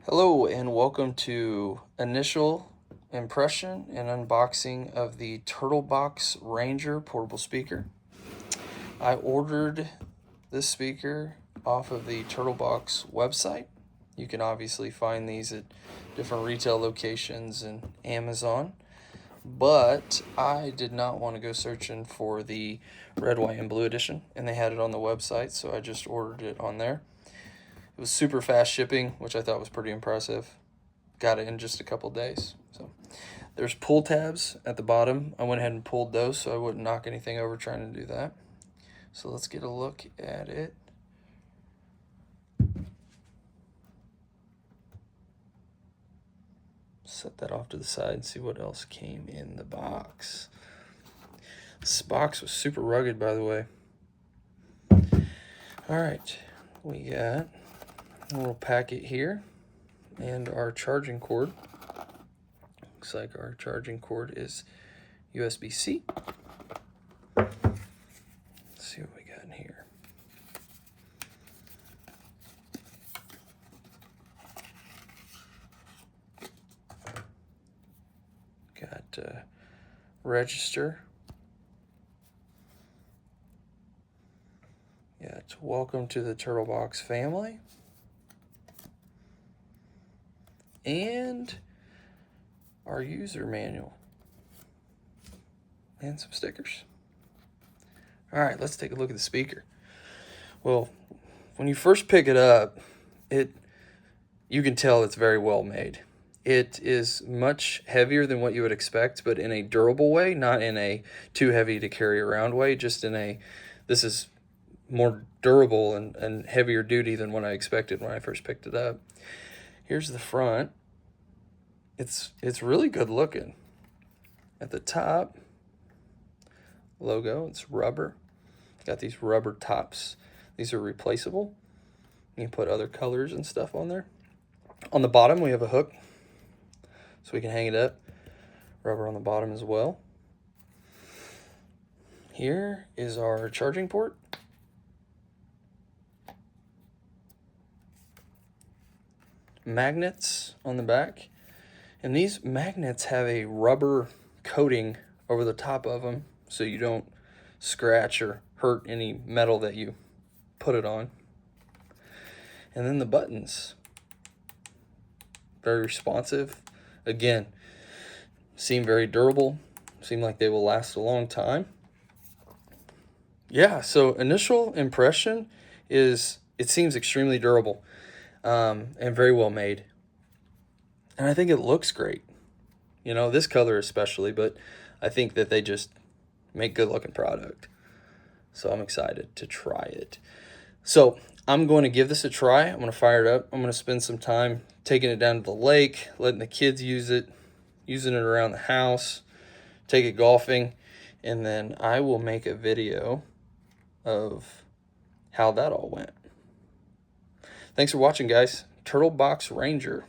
Hello and welcome to initial impression and unboxing of the Turtlebox Ranger portable speaker. I ordered this speaker off of the Turtlebox website. You can obviously find these at different retail locations and Amazon, but I did not want to go searching for the red, white, and blue edition, and they had it on the website, so I just ordered it on there. It was super fast shipping, which I thought was pretty impressive. Got it in just a couple days. So there's pull tabs at the bottom. I went ahead and pulled those so I wouldn't knock anything over trying to do that. So let's get a look at it. Set that off to the side and see what else came in the box. This box was super rugged, by the way. All right, we got a little packet here and our charging cord. Looks like our charging cord is USB-C. Let's see what we got in here. Got register. Got welcome to the Turtlebox family. And our user manual. And some stickers. All right, let's take a look at the speaker. Well, when you first pick it up, you can tell it's very well made. It is much heavier than what you would expect, but in a durable way, not in a too heavy to carry around way, just in a, this is more durable and heavier duty than what I expected when I first picked it up. Here's the front. It's really good looking. At the top, logo, it's rubber. Got these rubber tops. These are replaceable. You can put other colors and stuff on there. On the bottom, we have a hook, so we can hang it up. Rubber on the bottom as well. Here is our charging port. Magnets on the back. And these magnets have a rubber coating over the top of them so you don't scratch or hurt any metal that you put it on. And then the buttons. Very responsive. Again, seem very durable. Seem like they will last a long time. Yeah, so initial impression is it seems extremely durable and very well made. And I think it looks great. You know, this color especially, but I think that they just make good looking product. So I'm excited to try it. So I'm going to give this a try. I'm going to fire it up. I'm going to spend some time taking it down to the lake, letting the kids use it, using it around the house, take it golfing, and then I will make a video of how that all went. Thanks for watching, guys. Turtlebox Ranger.